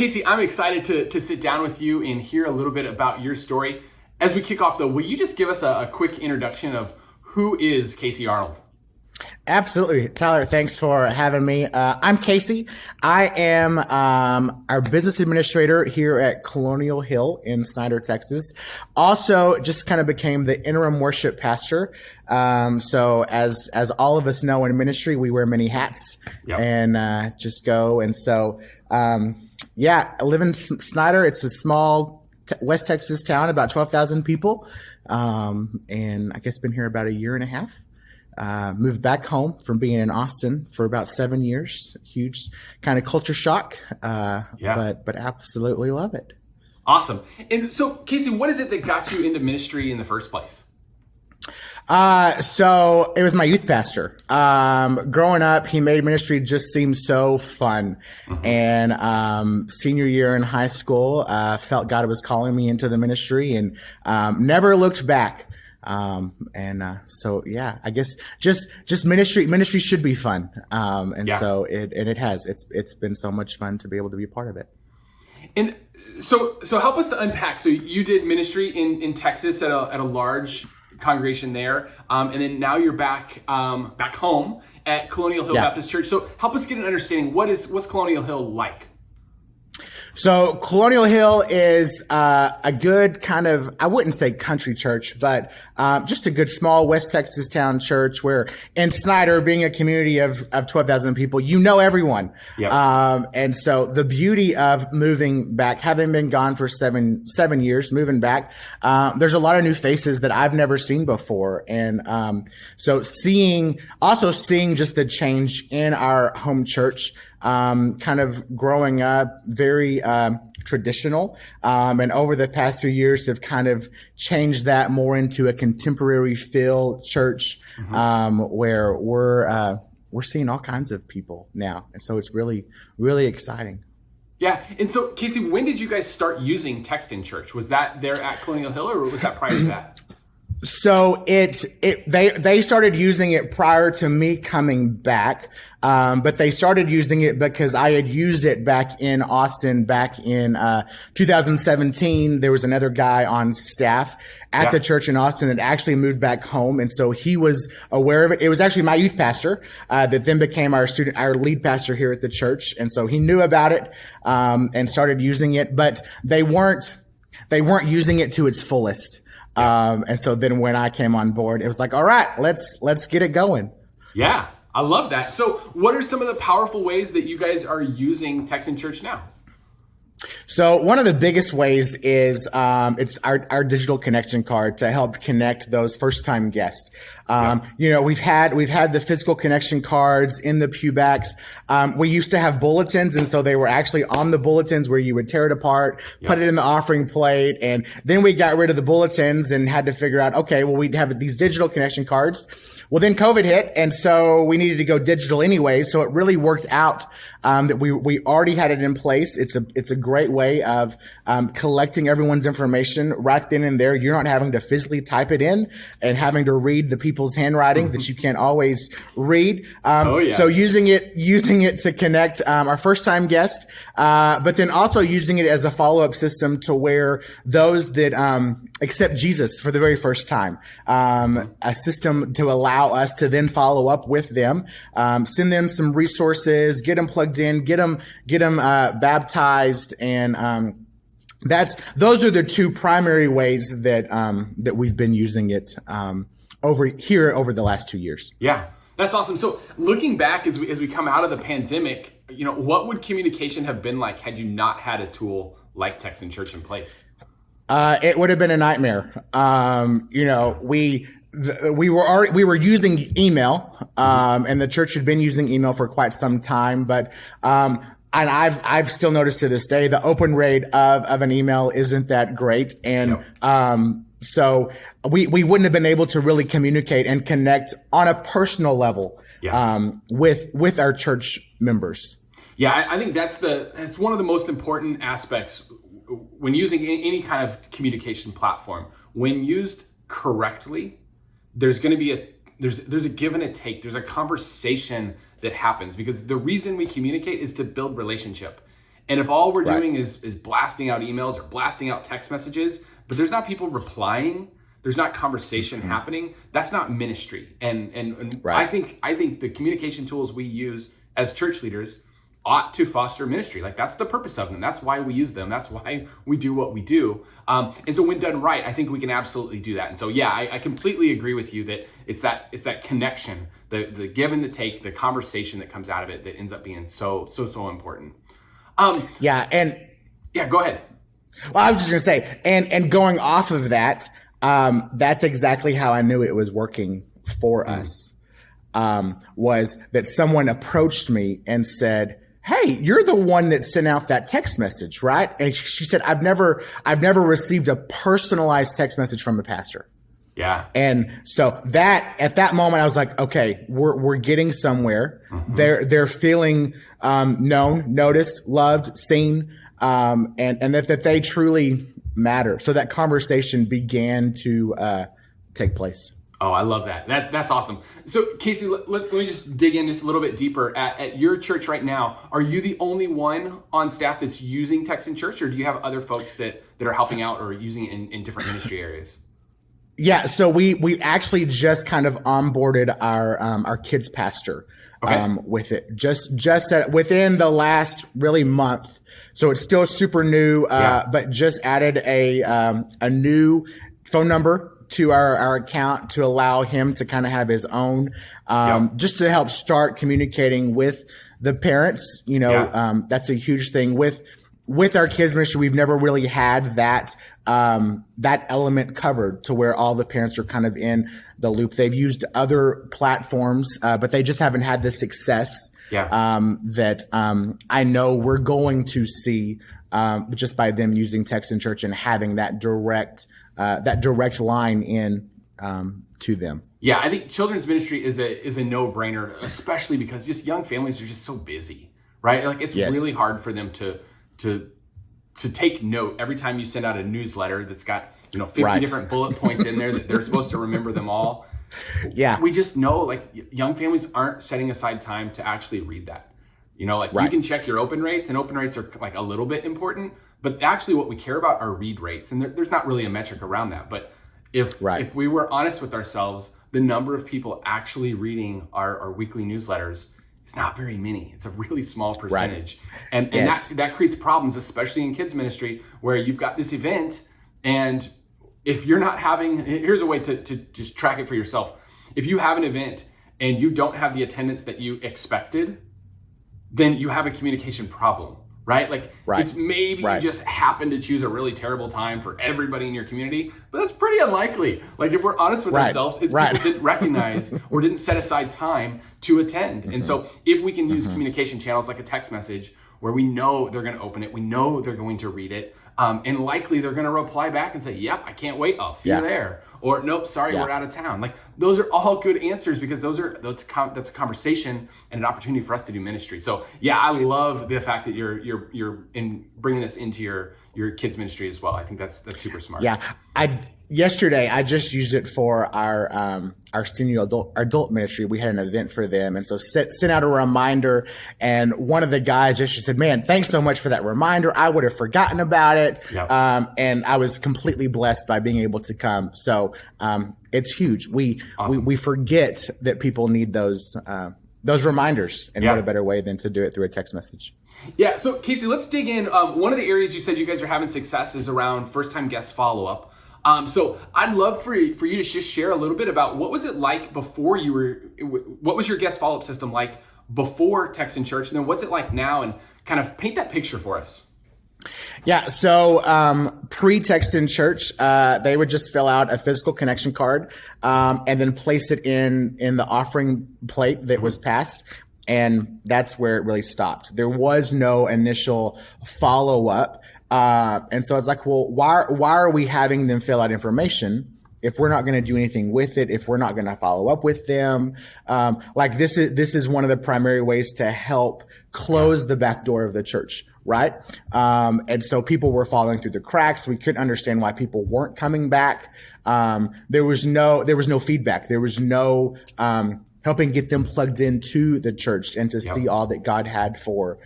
Casey, I'm excited to sit down with you and hear a little bit about your story. As we kick off, though, will you just give us a quick introduction of who is Casey Arnold? Absolutely. Tyler, thanks for having me. I'm Casey. I am our business administrator here at Colonial Hill in Synder, Texas. Also, just kind of became the interim worship pastor. So as all of us know in ministry, we wear many hats. Yep. And just go. And so, I live in Snyder. It's a small West Texas town, about 12,000 people. And I guess been here about a year and a half. Moved back home from being in Austin for about 7 years. Huge kind of culture shock, but absolutely love it. Awesome. And so, Casey, what is it that got you into ministry in the first place? So it was my youth pastor. Growing up, he made ministry just seem so fun. Mm-hmm. And senior year in high school, felt God was calling me into the ministry and never looked back. I guess just ministry should be fun. So it has. It's been so much fun to be able to be a part of it. And so help us to unpack. So you did ministry in Texas at a large congregation there. And then now you're back home at Colonial Hill Baptist Church. So help us get an understanding. What's Colonial Hill like? So Colonial Hill is a good kind of, I wouldn't say country church, but just a good small West Texas town church where in Snyder, being a community of 12,000 people, you know everyone. Yep. And so the beauty of moving back, having been gone for seven years, moving back, there's a lot of new faces that I've never seen before. And so seeing just the change in our home church, kind of growing up very traditional, and over the past few years have kind of changed that more into a contemporary feel church, where we're seeing all kinds of people now, and so it's really, really exciting. Yeah, and so Casey, when did you guys start using Texan Church? Was that there at Colonial Hill, or was that prior to that? So they started using it prior to me coming back. But they started using it because I had used it back in Austin back in 2017. There was another guy on staff at the church in Austin that actually moved back home. And so he was aware of it. It was actually my youth pastor, that then became our lead pastor here at the church. And so he knew about it, and started using it, but they weren't using it to its fullest. And so then when I came on board, it was like, all right, let's get it going. Yeah, I love that. So what are some of the powerful ways that you guys are using Texan Church now? So one of the biggest ways is it's our digital connection card to help connect those first time guests. We've had the physical connection cards in the pewbacks. We used to have bulletins, and so they were actually on the bulletins where you would tear it apart, put it in the offering plate, and then we got rid of the bulletins and had to figure out, okay, well, we'd have these digital connection cards. Well, then COVID hit, and so we needed to go digital anyway. So it really worked out that we already had it in place. It's a great way of collecting everyone's information right then and there. You're not having to physically type it in and having to read the people's handwriting that you can't always read. So using it to connect our first time guest, but then also using it as a follow-up system to where those that accept Jesus for the very first time, a system to allow us to then follow up with them, send them some resources, get them plugged in, get them baptized, and those are the two primary ways that we've been using it over the last 2 years. Yeah, that's awesome. So looking back as we come out of the pandemic, what would communication have been like had you not had a tool like Texan Church in place? It would have been a nightmare. We were using email, and the church had been using email for quite some time, but, and I've still noticed to this day, the open rate of an email isn't that great. And, so we wouldn't have been able to really communicate and connect on a personal level, with our church members. Yeah. I think that's one of the most important aspects when using any kind of communication platform. When used correctly, there's going to be there's a give and a take. There's a conversation that happens because the reason we communicate is to build relationship. And if all we're doing is blasting out emails or blasting out text messages, but there's not people replying, there's not conversation happening, that's not ministry. And I think the communication tools we use as church leaders ought to foster ministry. Like, that's the purpose of them. That's why we use them. That's why we do what we do. And so when done right, I think we can absolutely do that. And so, yeah, I completely agree with you that it's that connection, the give and the take, the conversation that comes out of it that ends up being so important. Yeah, go ahead. Well, I was just going to say, and going off of that, that's exactly how I knew it was working for us, was that someone approached me and said, "Hey, you're the one that sent out that text message, right?" And she said, I've never received a personalized text message from a pastor. Yeah. And so at that moment, I was like, okay, we're getting somewhere. They're feeling, known, noticed, loved, seen, and that they truly matter. So that conversation began to, take place. Oh, I love that. That's awesome. So Casey, let me just dig in just a little bit deeper. At your church right now, are you the only one on staff that's using Texan Church, or do you have other folks that are helping out or using it in different ministry areas? Yeah, so we actually just kind of onboarded our kids pastor with it just within the last really month. So it's still super new, but just added a new phone number to our account to allow him to kind of have his own, just to help start communicating with the parents. That's a huge thing with our kids ministry. We've never really had that element covered to where all the parents are kind of in the loop. They've used other platforms, but they just haven't had the success that I know we're going to see just by them using Texan Church and having that direct line in to them. Yeah, I think children's ministry is a no-brainer, especially because just young families are just so busy, right? Like, it's really hard for them to take note every time you send out a newsletter that's got 50 different bullet points in there that they're supposed to remember them all. Yeah, we just know, like, young families aren't setting aside time to actually read that. You can check your open rates, and open rates are like a little bit important, but actually what we care about are read rates, and there's not really a metric around that. But if we were honest with ourselves, the number of people actually reading our weekly newsletters is not very many. It's a really small percentage. And that creates problems, especially in kids ministry, where you've got this event, and if you're not having, here's a way to just track it for yourself. If you have an event and you don't have the attendance that you expected, then you have a communication problem, right? Like, it's maybe you just happen to choose a really terrible time for everybody in your community, but that's pretty unlikely. Like, if we're honest with ourselves, it's people didn't recognize or didn't set aside time to attend. And so if we can use communication channels like a text message where we know they're going to open it, we know they're going to read it, and likely they're going to reply back and say, "Yep, I can't wait. I'll see you there." Or, "Nope, sorry, we're out of town." Like, those are all good answers because that's a conversation and an opportunity for us to do ministry. So, yeah, I love the fact that you're in bringing this into your kids ministry as well. I think that's super smart. Yeah, yesterday I just used it for our senior adult ministry. We had an event for them, and so sent out a reminder. And one of the guys just said, "Man, thanks so much for that reminder. I would have forgotten about it." Yep. And I was completely blessed by being able to come. So it's huge. We forget that people need those reminders, and what a better way than to do it through a text message. Yeah. So Casey, let's dig in. One of the areas you said you guys are having success is around first-time guest follow-up. So I'd love for you to just share a little bit about what was it like before what was your guest follow-up system like before Texan Church, and then what's it like now, and kind of paint that picture for us. Yeah. So, pre-Texan Church, they would just fill out a physical connection card, and then place it in the offering plate that was passed. And that's where it really stopped. There was no initial follow-up. And so it's like, well, why are we having them fill out information if we're not going to do anything with it, if we're not going to follow up with them? Like, this is one of the primary ways to help close the back door of the church. Right. And so people were falling through the cracks. We couldn't understand why people weren't coming back. There was no feedback. There was no helping get them plugged into the church and to see all that God had for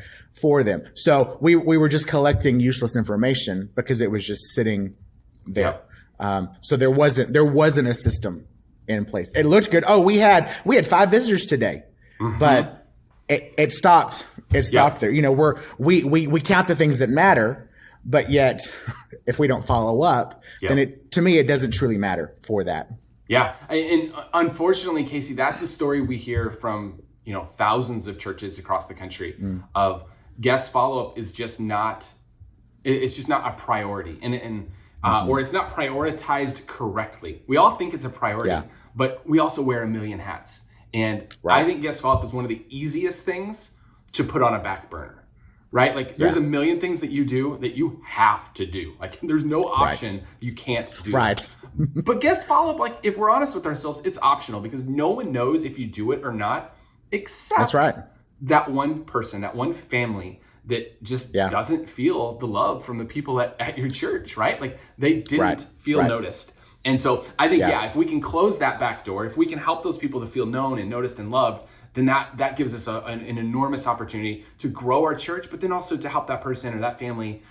them. So we were just collecting useless information because it was just sitting there. So there wasn't a system in place. It looked good. Oh, we had 5 visitors today, but it stopped. It stopped there. You know, we count the things that matter, but yet if we don't follow up, then to me, it doesn't truly matter for that. Yeah. And unfortunately, Casey, that's a story we hear from, thousands of churches across the country of guest follow-up is just not, it's just not a priority. Or it's not prioritized correctly. We all think it's a priority, but we also wear a million hats. And I think guest follow-up is one of the easiest things to put on a back burner, right? Like there's a million things that you do that you have to do. Like there's no option you can't do. Right. But guest follow-up, like if we're honest with ourselves, it's optional because no one knows if you do it or not, except that one person, that one family that just doesn't feel the love from the people at your church, right? Like they didn't feel noticed. And so I think, if we can close that back door, if we can help those people to feel known and noticed and loved, then that gives us an enormous opportunity to grow our church, but then also to help that person or that family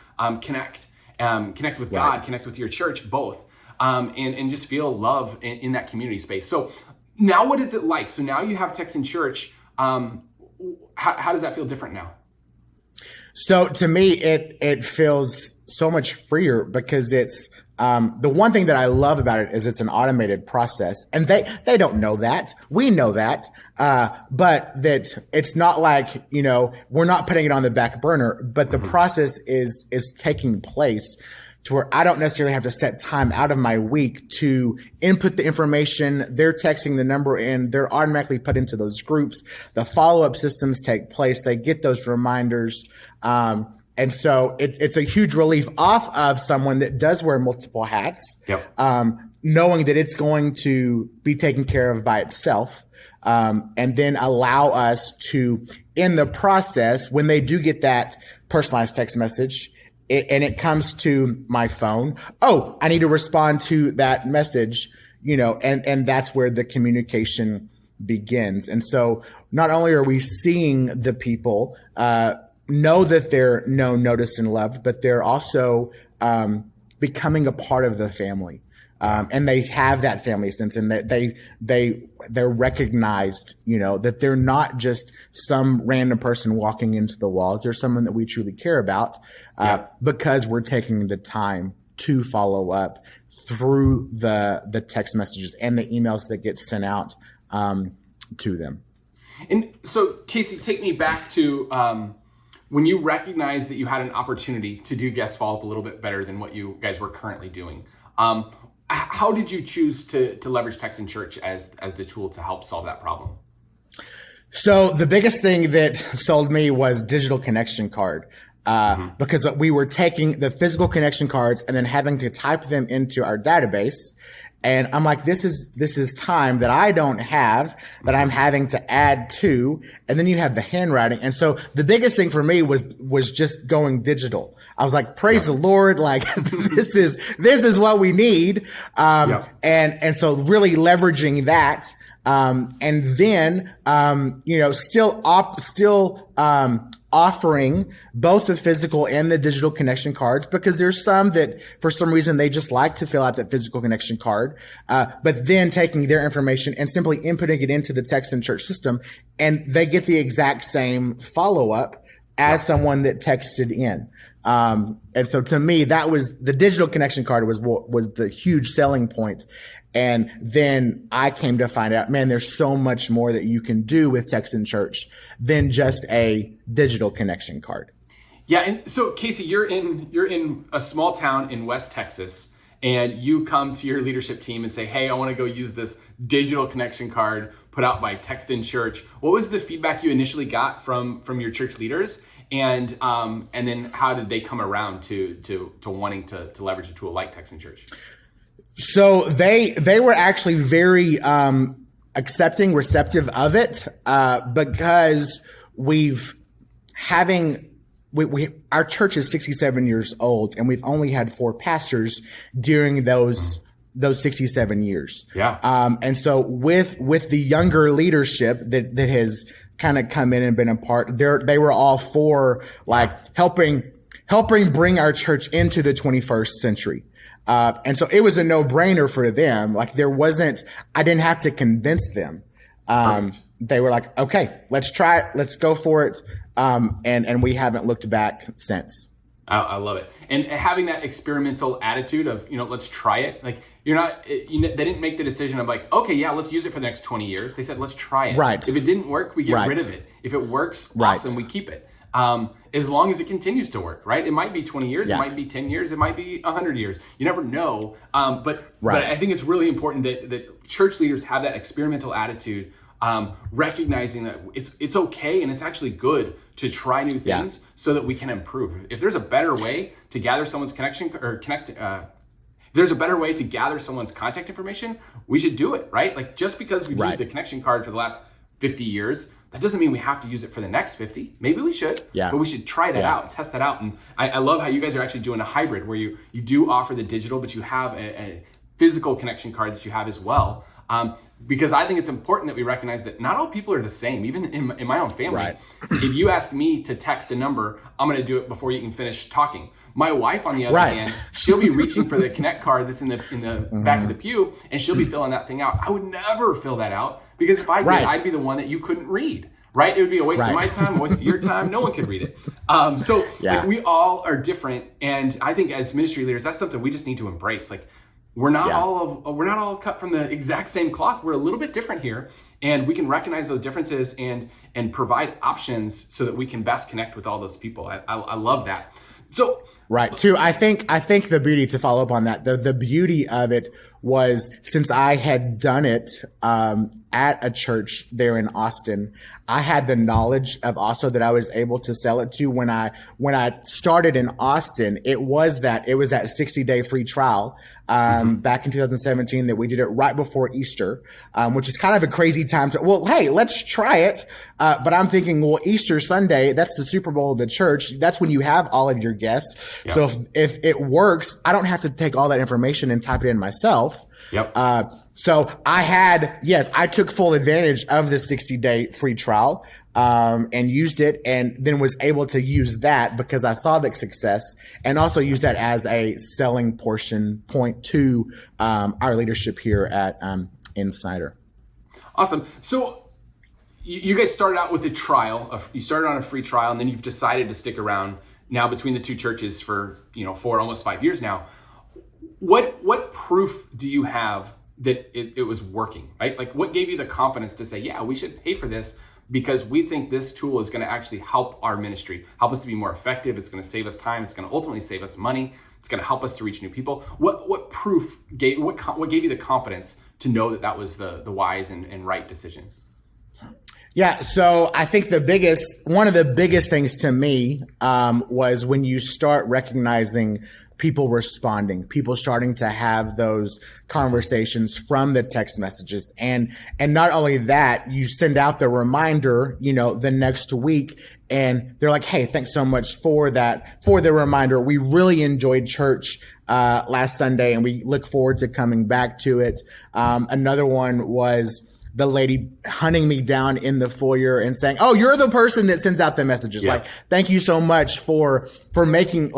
connect with God, connect with your church, both, and just feel love in that community space. So now what is it like? So now you have Texan Church. How does that feel different now? So to me, it feels so much freer because it's the one thing that I love about it is it's an automated process, and they don't know that. We know that, but that it's not like we're not putting it on the back burner, but the process is taking place to where I don't necessarily have to set time out of my week to input the information. They're texting the number in, they're automatically put into those groups. The follow-up systems take place. They get those reminders. And so it's a huge relief off of someone that does wear multiple hats, knowing that it's going to be taken care of by itself. And then allow us to, in the process, when they do get that personalized text message, and it comes to my phone, I need to respond to that message, and that's where the communication begins. And so not only are we seeing the people know that they're known, noticed, and loved, but they're also becoming a part of the family. And they have that family sense, and that they're recognized, that they're not just some random person walking into the walls. They're someone that we truly care about, because we're taking the time to follow up through the text messages and the emails that get sent out to them. And so, Casey, take me back to when you recognized that you had an opportunity to do guest follow-up a little bit better than what you guys were currently doing. How did you choose to leverage Texan Church as the tool to help solve that problem? So the biggest thing that sold me was digital connection card, because we were taking the physical connection cards and then having to type them into our database. And I'm like, this is time that I don't have, that I'm having to add to. And then you have the handwriting. And so the biggest thing for me was just going digital. I was like, praise the Lord. Like this is what we need. And so really leveraging that. And then, still offering both the physical and the digital connection cards, because there's some that for some reason they just like to fill out that physical connection card, but then taking their information and simply inputting it into the Texan Church system, and they get the exact same follow-up as someone that texted in. And so to me, that was the digital connection card was the huge selling point. And then I came to find out, man, there's so much more that you can do with Texan Church than just a digital connection card. Yeah, and so Casey, you're in a small town in West Texas, and you come to your leadership team and say, "Hey, I want to go use this digital connection card put out by Texan Church." What was the feedback you initially got from your church leaders, and then how did they come around to wanting to leverage a tool like Texan Church? So they were actually very accepting, receptive of it, because our church is 67 years old, and we've only had 4 pastors during those those 67 years. Yeah. And so with the younger leadership that has kind of come in and been a part, they were all for like helping bring our church into the 21st century. And so it was a no-brainer for them. Like I didn't have to convince them. They were like, okay, let's try it. Let's go for it. And we haven't looked back since. I love it. And having that experimental attitude of, let's try it. Like they didn't make the decision of like, okay, yeah, let's use it for the next 20 years. They said, let's try it. Right. If it didn't work, we get rid of it. If it works, awesome, we keep it. As long as it continues to work, right? It might be 20 years, it might be 10 years, it might be 100 years. You never know. But I think it's really important that church leaders have that experimental attitude, recognizing that it's okay and it's actually good to try new things so that we can improve. If there's a better way to gather someone's if there's a better way to gather someone's contact information, we should do it, right? Like just because we've used a connection card for the last 50 years, that doesn't mean we have to use it for the next 50. Maybe we should, but we should try that out, test that out. And I love how you guys are actually doing a hybrid where you do offer the digital, but you have a physical connection card that you have as well. Because I think it's important that we recognize that not all people are the same, even in my own family. Right. If you ask me to text a number, I'm going to do it before you can finish talking. My wife, on the other hand, she'll be reaching for the Connect card that's in the back of the pew, and she'll be filling that thing out. I would never fill that out because if I did, I'd be the one that you couldn't read. Right? It would be a waste of my time, a waste of your time. No one could read it. Like, we all are different, and I think as ministry leaders, that's something we just need to embrace. Like, we're not all cut from the exact same cloth. We're a little bit different here, and we can recognize those differences and provide options so that we can best connect with all those people. I love that. So too. I think the beauty, to follow up on that, the beauty of it was, since I had done it at a church there in Austin, I had the knowledge of also that I was able to sell it to. When I started in Austin, it was that 60-day free trial back in 2017 that we did it right before Easter, which is kind of a crazy time to, well, hey, let's try it. But I'm thinking, well, Easter Sunday, that's the Super Bowl of the church. That's when you have all of your guests. Yep. So if it works, I don't have to take all that information and type it in myself. Yep. So I took full advantage of the 60-day free trial, and used it, and then was able to use that because I saw the success, and also use that as a selling point to, our leadership here at, in Synder. Awesome. So you guys started out with a trial. You started on a free trial, and then you've decided to stick around now between the two churches for, for almost 5 years now. What proof do you have that it was working, right? Like, what gave you the confidence to say, yeah, we should pay for this because we think this tool is going to actually help our ministry, help us to be more effective. It's going to save us time. It's going to ultimately save us money. It's going to help us to reach new people. What proof gave you the confidence to know that was the wise and right decision? Yeah, so I think one of the biggest things to me was when you start recognizing people responding, people starting to have those conversations from the text messages. And not only that, you send out the reminder, the next week, and they're like, hey, thanks so much for the reminder. We really enjoyed church last Sunday, and we look forward to coming back to it. Another one was the lady hunting me down in the foyer and saying, oh, you're the person that sends out the messages. Yeah. Like, thank you so much for making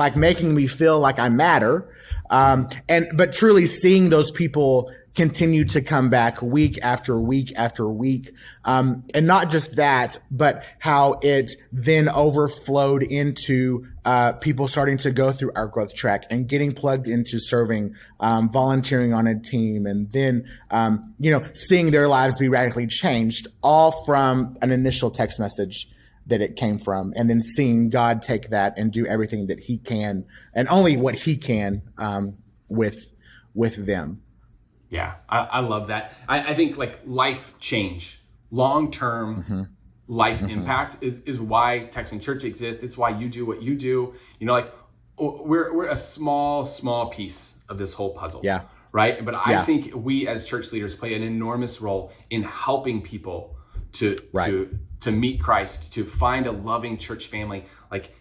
me feel like I matter. But truly seeing those people continue to come back week after week after week. And not just that, but how it then overflowed into people starting to go through our growth track and getting plugged into serving, volunteering on a team, and then, seeing their lives be radically changed, all from an initial text message that it came from, and then seeing God take that and do everything that he can, and only what he can, with them. Yeah, I love that. I think like life change, long-term life impact is why Texan Church exists. It's why you do what you do. We're a small piece of this whole puzzle. Yeah. Right. But I think we as church leaders play an enormous role in helping people to meet Christ, to find a loving church family. Like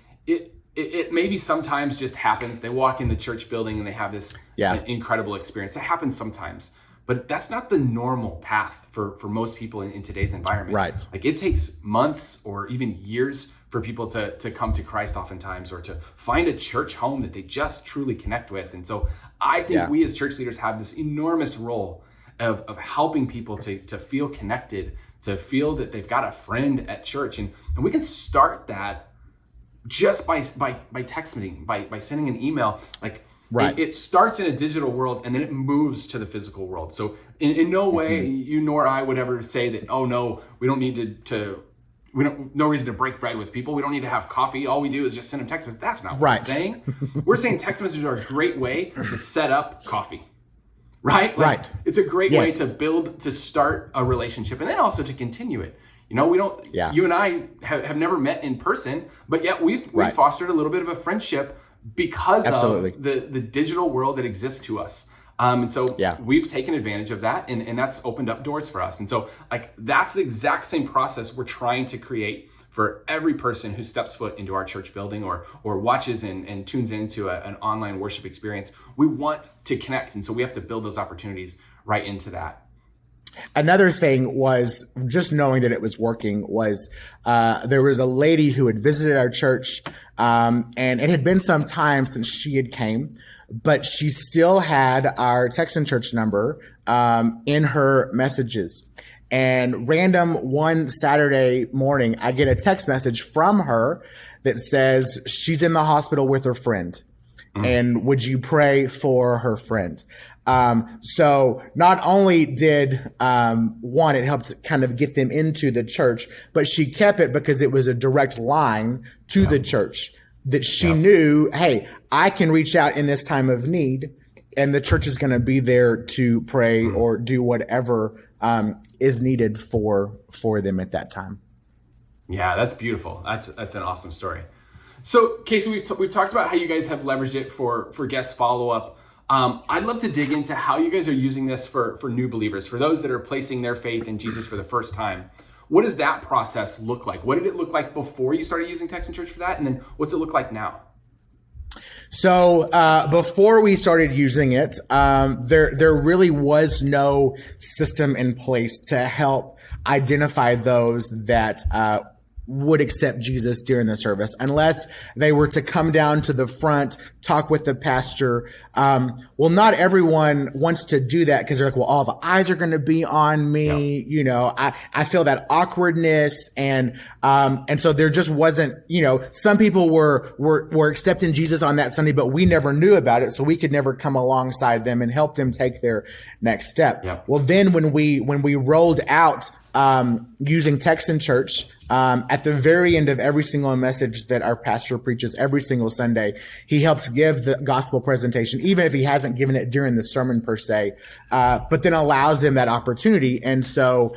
it maybe sometimes just happens. They walk in the church building and they have this incredible experience. That happens sometimes, but that's not the normal path for most people in today's environment. Right. Like it takes months or even years for people to come to Christ oftentimes, or to find a church home that they just truly connect with. And so I think we as church leaders have this enormous role of helping people to feel connected, to feel that they've got a friend at church. And we can start that just by texting, by sending an email. Like it starts in a digital world and then it moves to the physical world. So in no way you nor I would ever say that, oh no, we don't need no reason to break bread with people. We don't need to have coffee. All we do is just send them text messages. That's not what we're saying. We're saying text messages are a great way to set up coffee, right? Like, it's a great way to start a relationship and then also to continue it. You know, you and I have never met in person, but yet we've fostered a little bit of a friendship because of the digital world that exists to us. And so we've taken advantage of that, and that's opened up doors for us. And so like that's the exact same process we're trying to create for every person who steps foot into our church building or watches and tunes into an online worship experience. We want to connect, and so we have to build those opportunities right into that. Another thing was just knowing that it was working was there was a lady who had visited our church, and it had been some time since she had came, but she still had our Texan Church number in her messages. And one Saturday morning, I get a text message from her that says she's in the hospital with her friend. And would you pray for her friend? So not only did, it helped kind of get them into the church, but she kept it because it was a direct line to the church that she knew, hey, I can reach out in this time of need and the church is going to be there to pray or do whatever, is needed for them at that time. Yeah, that's beautiful. That's an awesome story. So, Casey, we've talked about how you guys have leveraged it for guest follow-up. I'd love to dig into how you guys are using this for new believers, for those that are placing their faith in Jesus for the first time. What does that process look like? What did it look like before you started using Texan Church for that? And then what's it look like now? So before we started using it, there really was no system in place to help identify those that would accept Jesus during the service, unless they were to come down to the front, talk with the pastor. Well, not everyone wants to do that because they're like, well, all the eyes are going to be on me. Yep. You know, I feel that awkwardness. And so there just wasn't, some people were accepting Jesus on that Sunday, but we never knew about it. So we could never come alongside them and help them take their next step. Yep. Well, then when we rolled out, using Texan Church, at the very end of every single message that our pastor preaches every single Sunday, he helps give the gospel presentation, even if he hasn't given it during the sermon per se, but then allows them that opportunity. And so,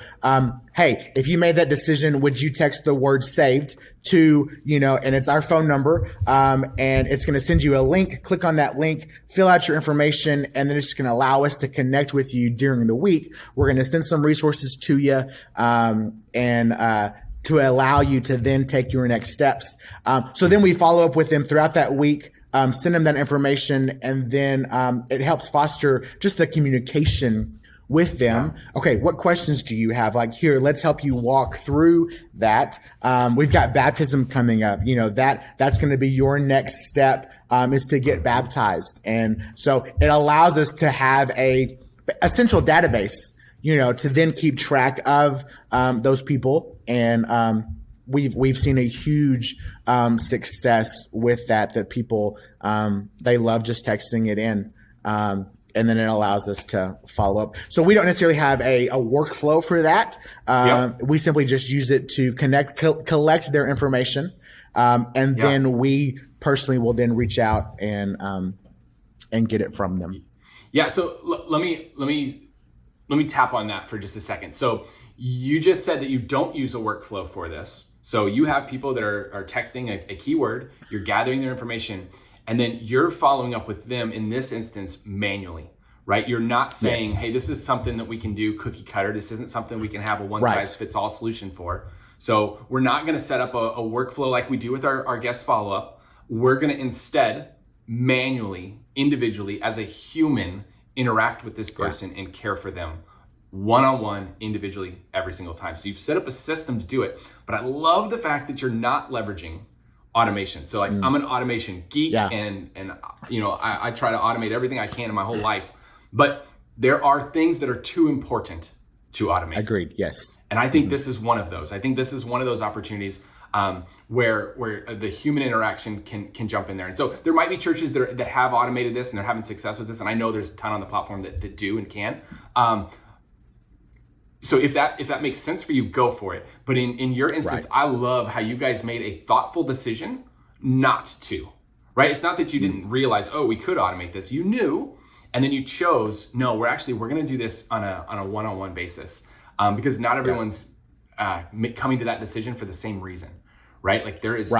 hey, if you made that decision, would you text the word saved to, and it's our phone number, and it's going to send you a link. Click on that link, fill out your information, and then it's just going to allow us to connect with you during the week. We're going to send some resources to you, and to allow you to then take your next steps. So then we follow up with them throughout that week, send them that information, and then it helps foster just the communication with them. Okay, what questions do you have? Like, here, let's help you walk through that. We've got baptism coming up. That's going to be your next step, is to get baptized. And so it allows us to have a central database, to then keep track of those people. And we've seen a huge success with that people, they love just texting it in. And then it allows us to follow up. So we don't necessarily have a workflow for that. We simply just use it to collect their information. And then we personally will then reach out and get it from them. Yeah. So let me tap on that for just a second. So you just said that you don't use a workflow for this. So you have people that are texting a keyword, you're gathering their information, and then you're following up with them in this instance manually, right? You're not saying, hey, this is something that we can do cookie cutter. This isn't something we can have a one size fits all solution for. So we're not going to set up a workflow like we do with our guest follow up. We're going to instead manually, individually, as a human, interact with this person and care for them one-on-one, individually, every single time. So you've set up a system to do it. But I love the fact that you're not leveraging automation. So like I'm an automation geek and I try to automate everything I can in my whole life. But there are things that are too important to automate. Agreed. Yes. And I think this is one of those. I think this is one of those opportunities where the human interaction can jump in there. And so there might be churches that have automated this and they're having success with this. And I know there's a ton on the platform that do and can. So if that makes sense for you, go for it. But in your instance, I love how you guys made a thoughtful decision not to, right? It's not that you didn't realize, we could automate this. You knew, and then you chose, no, we're going to do this on a one-on-one basis because not everyone's coming to that decision for the same reason, right? Like there is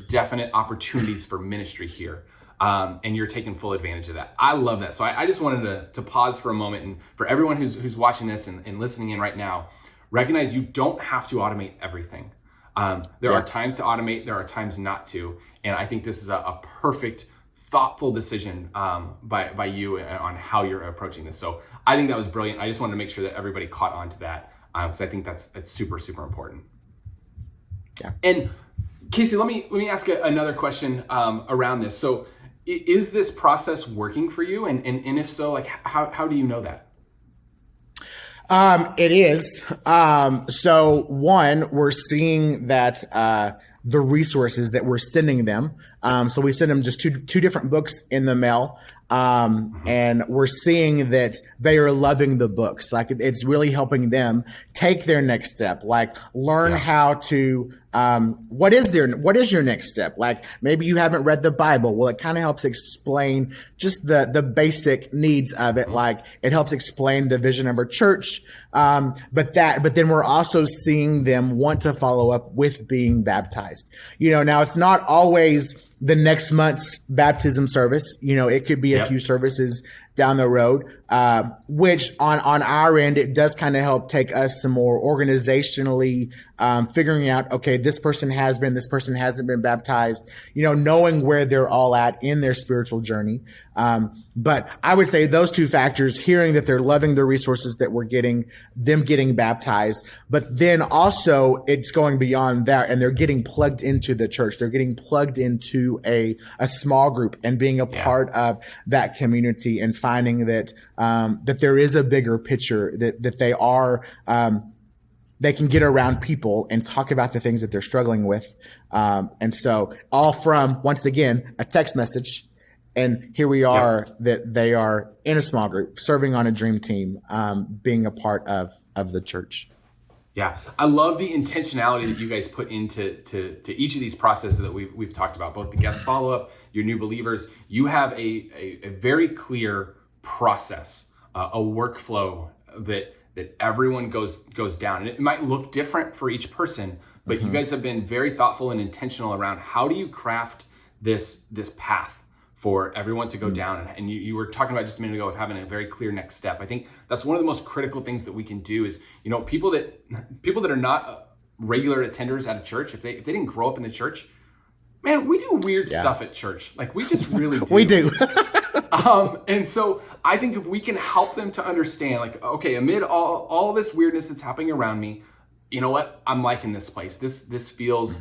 definite opportunities for ministry here. And you're taking full advantage of that. I love that. So I just wanted to pause for a moment, and for everyone who's watching this and listening in right now, recognize you don't have to automate everything. There are times to automate, there are times not to. And I think this is a perfect, thoughtful decision by you on how you're approaching this. So I think that was brilliant. I just wanted to make sure that everybody caught on to that because I think that's super, super important. Yeah. And Casey, let me ask another question around this. So is this process working for you? And if so, like how do you know that? It is. So one, we're seeing that the resources that we're sending them. So we send them just two different books in the mail. And we're seeing that they are loving the books. Like it's really helping them take their next step, like learn how to, what is your next step? Like maybe you haven't read the Bible. Well, it kind of helps explain just the basic needs of it. Like it helps explain the vision of our church. But then we're also seeing them want to follow up with being baptized. Now it's not always the next month's baptism service. It could be a few services down the road, which on our end, it does kind of help take us some more organizationally, figuring out, okay, this person hasn't been baptized, knowing where they're all at in their spiritual journey. But I would say those two factors, hearing that they're loving the resources that we're getting, them getting baptized, but then also it's going beyond that and they're getting plugged into the church. They're getting plugged into a small group and being a part of that community and finding that there is a bigger picture, that they are, they can get around people and talk about the things that they're struggling with. And so all from, once again, a text message. And here we are that they are in a small group, serving on a dream team, being a part of the church. Yeah, I love the intentionality that you guys put into each of these processes that we've talked about, both the guest follow-up, your new believers. You have a very clear process, a workflow that everyone goes down. And it might look different for each person, but you guys have been very thoughtful and intentional around how do you craft this path for everyone to go down. And you were talking about just a minute ago of having a very clear next step. I think that's one of the most critical things that we can do is, people that are not regular attenders at a church, if they didn't grow up in the church, man, we do weird stuff at church. Like we just really do. We do. And so I think if we can help them to understand, like, okay, amid all this weirdness that's happening around me, you know what? I'm liking this place. This feels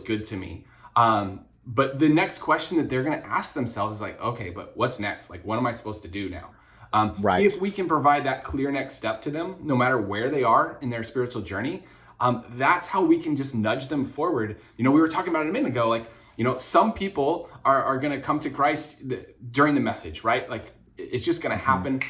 good to me. But the next question that they're going to ask themselves is like, okay, but what's next? Like, what am I supposed to do now? If we can provide that clear next step to them, no matter where they are in their spiritual journey, that's how we can just nudge them forward. We were talking about it a minute ago, like, some people are going to come to Christ during the message, right? Like it's just going to happen.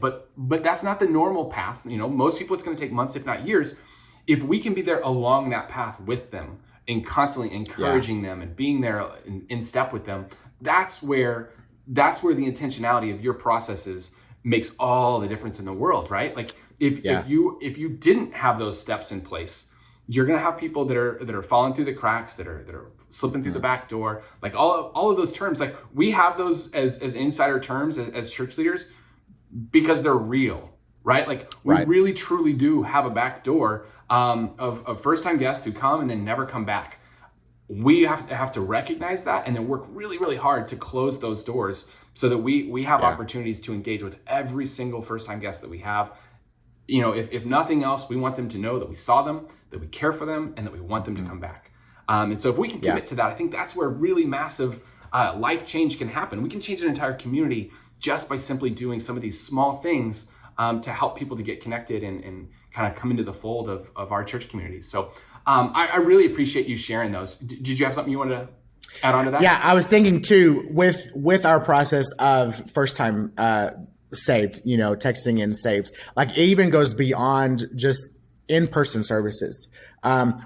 But that's not the normal path. Most people, it's going to take months, if not years. If we can be there along that path with them and constantly encouraging them and being there in step with them, that's where the intentionality of your processes makes all the difference in the world, right? Like if you didn't have those steps in place, you're going to have people that are falling through the cracks, that are slipping through the back door, like all of those terms. Like we have those as insider terms as church leaders because they're real, right? Like we really truly do have a back door of first-time guests who come and then never come back. we have to recognize that and then work really, really hard to close those doors so that we have opportunities to engage with every single first-time guest that we have. You know, if nothing else, we want them to know that we saw them, that we care for them, and that we want them to come back. And so if we can commit to that, I think that's where really massive life change can happen. We can change an entire community just by simply doing some of these small things to help people to get connected and kind of come into the fold of our church community. So I really appreciate you sharing those. Did you have something you wanted to add on to that? Yeah, I was thinking too, with our process of first time saved, you know, texting in saved, like it even goes beyond just in-person services.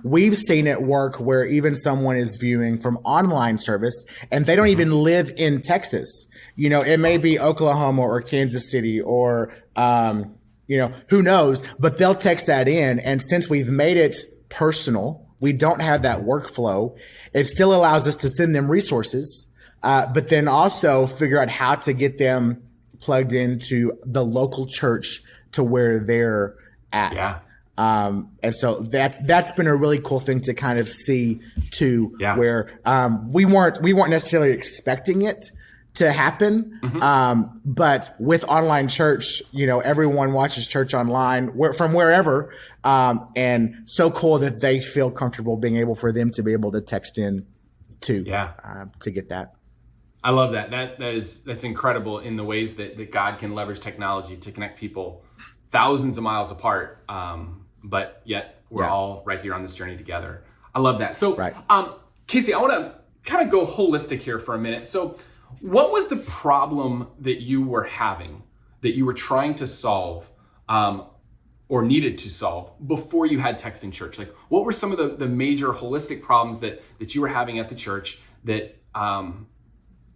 We've seen it work where even someone is viewing from online service and they don't even live in Texas. You know, it may be Oklahoma or Kansas City or, you know, who knows, but they'll text that in. And since we've made it personal, we don't have that workflow. It still allows us to send them resources, but then also figure out how to get them plugged into the local church to where they're at. Yeah. And so that's been a really cool thing to kind of see too, where we weren't necessarily expecting it to happen. But with online church, you know, everyone watches church online from wherever. And so cool that they feel comfortable being able for them to be able to text in to get that. I love that. That's incredible in the ways that God can leverage technology to connect people thousands of miles apart. But yet we're all right here on this journey together. I love that. So, Casey, I want to kind of go holistic here for a minute. So what was the problem that you were having, that you were trying to solve or needed to solve before you had Texan Church? Like, what were some of the major holistic problems that you were having at the church that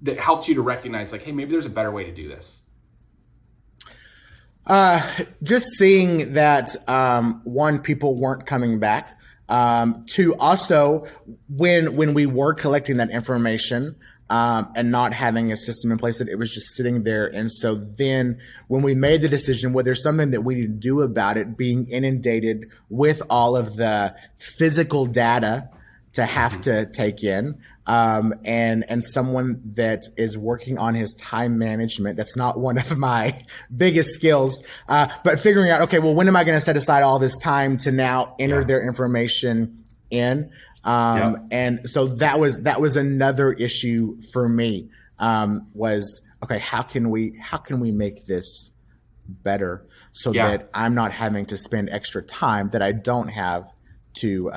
that helped you to recognize, like, hey, maybe there's a better way to do this? Just seeing that, one, people weren't coming back. Two, also when we were collecting that information, and not having a system in place, that it was just sitting there. And so then when we made the decision, well, there's something that we need to do about it, being inundated with all of the physical data to have to take in, and someone that is working on his time management. That's not one of my biggest skills, but figuring out, okay, well, when am I going to set aside all this time to now enter their information in? And so that was another issue for me, was, okay, how can we make this better so that I'm not having to spend extra time that I don't have to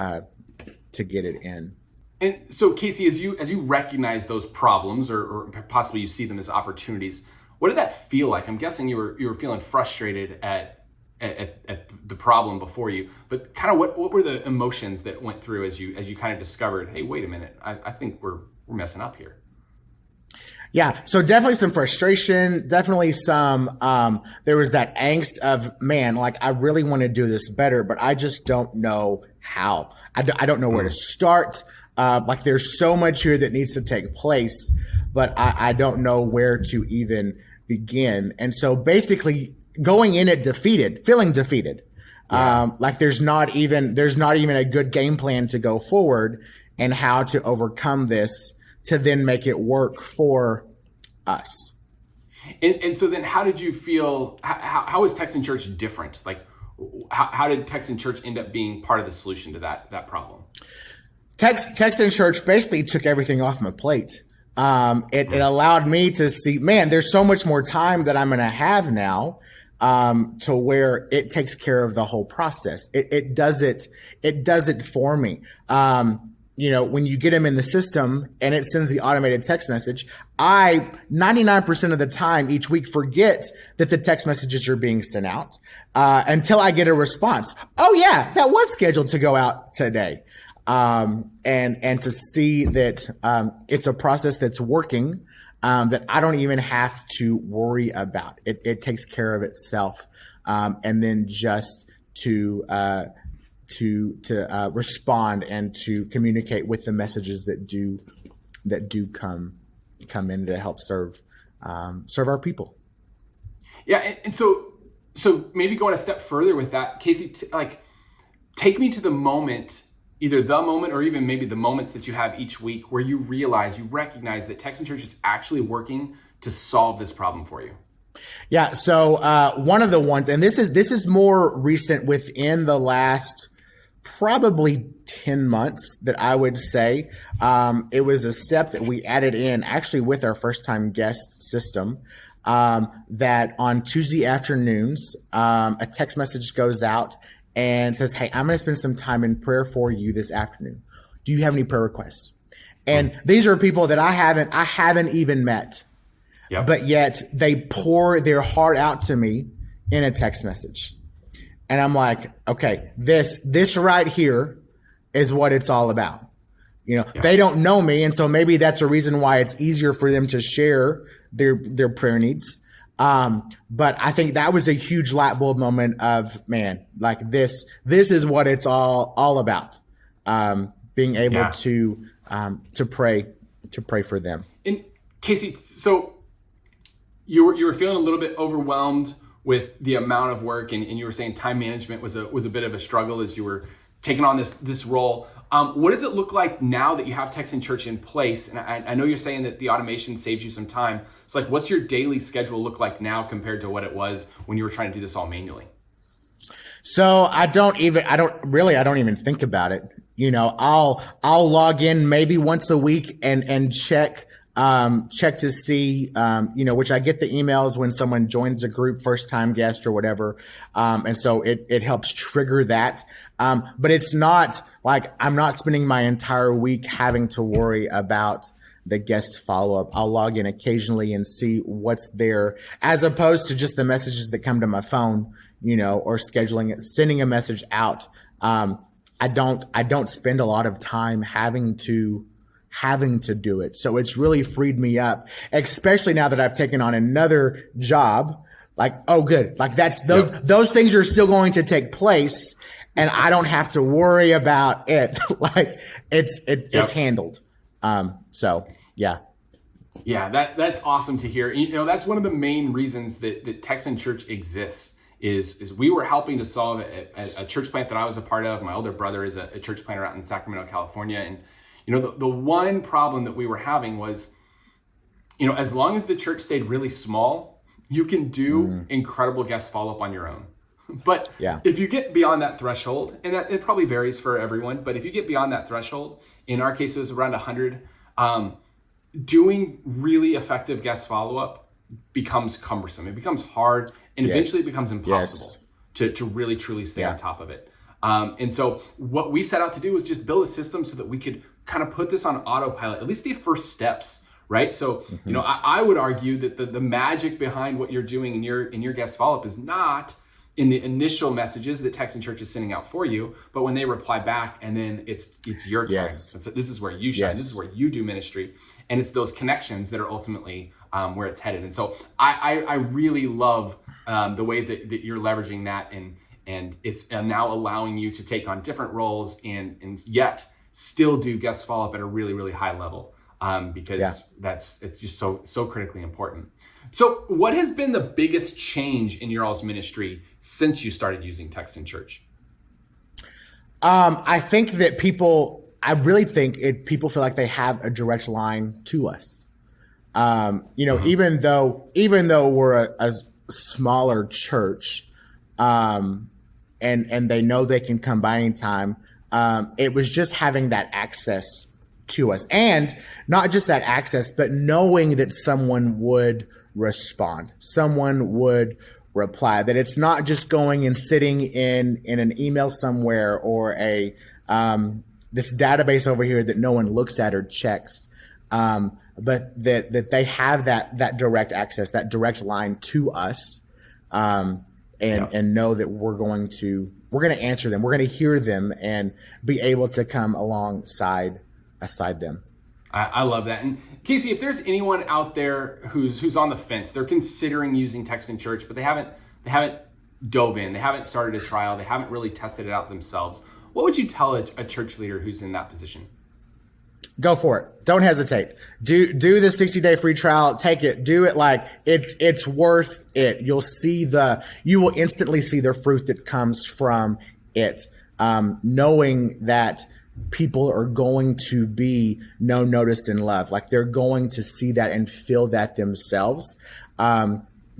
get it in. And so, Casey, as you recognize those problems, or possibly you see them as opportunities, what did that feel like? I'm guessing you were feeling frustrated at the problem before you, but kind of what were the emotions that went through as you kind of discovered, hey, wait a minute, I think we're messing up here. Yeah, so definitely some frustration, definitely some, there was that angst of, man, like, I really want to do this better, but I just don't know how. I don't know where to start. Like, there's so much here that needs to take place, but I don't know where to even begin. And so basically going in it feeling defeated. Like there's not even a good game plan to go forward and how to overcome this to then make it work for us. And so then how did you feel, how is Texan Church different? Like, how did Texan Church end up being part of the solution to that problem? Texan Church basically took everything off my plate. It allowed me to see, man, there's so much more time that I'm going to have now, to where it takes care of the whole process. It does it for me. You know, when you get them in the system and it sends the automated text message, I 99% of the time each week forget that the text messages are being sent out, until I get a response. Oh yeah, that was scheduled to go out today. And to see that, it's a process that's working, that I don't even have to worry about. It takes care of itself. And then just to respond and to communicate with the messages that do come in to help serve our people. Yeah. And so maybe going a step further with that, Casey, take me to the moment either the moment or even maybe the moments that you have each week where you recognize that Texan Church is actually working to solve this problem for you? Yeah. So one of the ones, and this is more recent within the last probably 10 months that I would say. It was a step that we added in actually with our first time guest system, that on Tuesday afternoons, a text message goes out and says, "Hey, I'm going to spend some time in prayer for you this afternoon. Do you have any prayer requests?" And these are people that I haven't even met, but yet they pour their heart out to me in a text message. And I'm like, okay, this right here is what it's all about. They don't know me. And so maybe that's a reason why it's easier for them to share their prayer needs. But I think that was a huge light bulb moment of, man, like this is what it's all about. Being able to pray for them. And Casey, so you were feeling a little bit overwhelmed with the amount of work, and you were saying time management was a bit of a struggle as you were taking on this role. What does it look like now that you have Texan Church in place? And I know you're saying that the automation saves you some time. So like, what's your daily schedule look like now compared to what it was when you were trying to do this all manually? So I don't even think about it. I'll log in maybe once a week and check to see, which I get the emails when someone joins a group, first time guest or whatever. And so it helps trigger that. But it's not like I'm not spending my entire week having to worry about the guest follow-up. I'll log in occasionally and see what's there, as opposed to just the messages that come to my phone, or scheduling it, sending a message out. I don't spend a lot of time having to do it. So it's really freed me up, especially now that I've taken on another job. Like, oh, good. Like those things are still going to take place and I don't have to worry about it. Like it's handled. So yeah. Yeah, that's awesome to hear. That's one of the main reasons that Texan Church exists is we were helping to solve a church plant that I was a part of. My older brother is a church planter out in Sacramento, California. And the one problem that we were having was, as long as the church stayed really small, you can do incredible guest follow-up on your own. But if you get beyond that threshold, and it probably varies for everyone, but if you get beyond that threshold, in our case, it was around 100, doing really effective guest follow-up becomes cumbersome. It becomes hard, and eventually it becomes impossible to really, truly stay on top of it. And so what we set out to do was just build a system so that we could kind of put this on autopilot, at least the first steps, right? So, I would argue that the magic behind what you're doing in your guest follow-up is not in the initial messages that Texan Church is sending out for you, but when they reply back and then it's your time. This is where you shine. This is where you do ministry. And it's those connections that are ultimately where it's headed. And so I really love the way that you're leveraging that, and it's now allowing you to take on different roles and yet still do guest follow-up at a really, really high level, because it's just so critically important. So what has been the biggest change in your all's ministry since you started using Texan Church? I think that people feel like they have a direct line to us. Even though we're a smaller church, and they know they can come by anytime. It was just having that access to us, and not just that access, but knowing that someone would respond, someone would reply, that it's not just going and sitting in an email somewhere or this database over here that no one looks at or checks, but that they have that direct access, that direct line to us, and know that we're going to answer them, we're going to hear them, and be able to come alongside them. I love that. And Casey, if there's anyone out there who's on the fence, they're considering using Texan Church, but they haven't dove in, they haven't started a trial, they haven't really tested it out themselves, what would you tell a church leader who's in that position? Go for it. Don't hesitate. Do the 60-day free trial. Take it. Do it. Like it's worth it. You will instantly see the fruit that comes from it. Knowing that people are going to be known, noticed, and loved. Like they're going to see that and feel that themselves.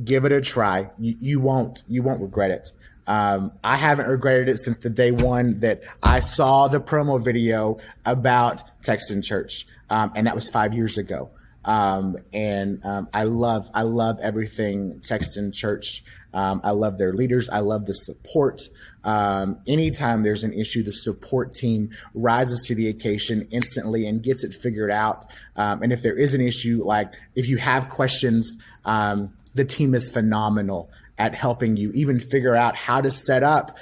Give it a try. You won't regret it. I haven't regretted it since the day one that I saw the promo video about Texan Church. And that was 5 years ago. I love everything Texan Church. I love their leaders. I love the support. Anytime there's an issue, the support team rises to the occasion instantly and gets it figured out. And if there is an issue, like if you have questions, the team is phenomenal at helping you even figure out how to set up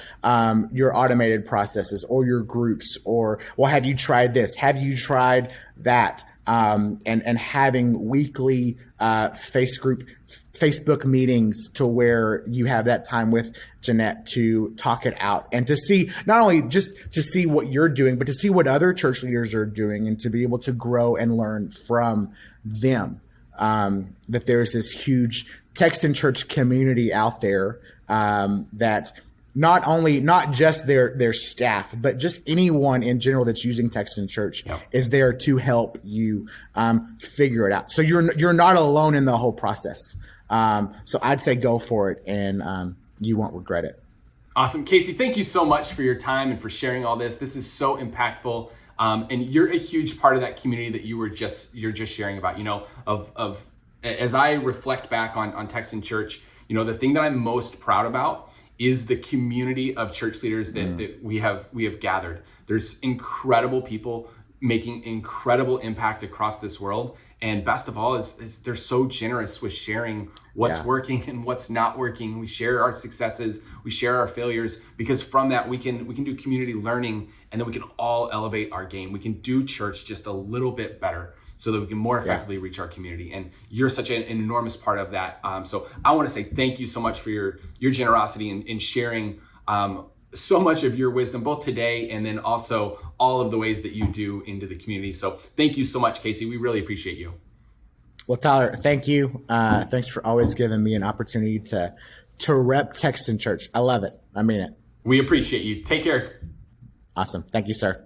your automated processes or your groups, or, well, have you tried this? Have you tried that? And having weekly Facebook meetings to where you have that time with Jeanette to talk it out and to see, not only just to see what you're doing, but to see what other church leaders are doing and to be able to grow and learn from them. That there's this huge Texan Church community out there that not just their staff, but just anyone in general that's using Texan Church is there to help you figure it out. So you're not alone in the whole process. So I'd say go for it, and you won't regret it. Awesome. Casey, thank you so much for your time and for sharing all this. This is so impactful. And you're a huge part of that community that you're just sharing about, of as I reflect back on Texan Church, the thing that I'm most proud about is the community of church leaders that we have gathered. There's incredible people making incredible impact across this world. And best of all is they're so generous with sharing what's working and what's not working. We share our successes, we share our failures, because from that we can do community learning, and then we can all elevate our game. We can do church just a little bit better so that we can more effectively reach our community. And you're such an enormous part of that. So I want to say thank you so much for your generosity in sharing so much of your wisdom, both today and then also all of the ways that you do into the community. So thank you so much, Casey. We really appreciate you. Well, Tyler, thank you. Thanks for always giving me an opportunity to rep Texan Church. I love it. I mean it. We appreciate you. Take care. Awesome. Thank you, sir.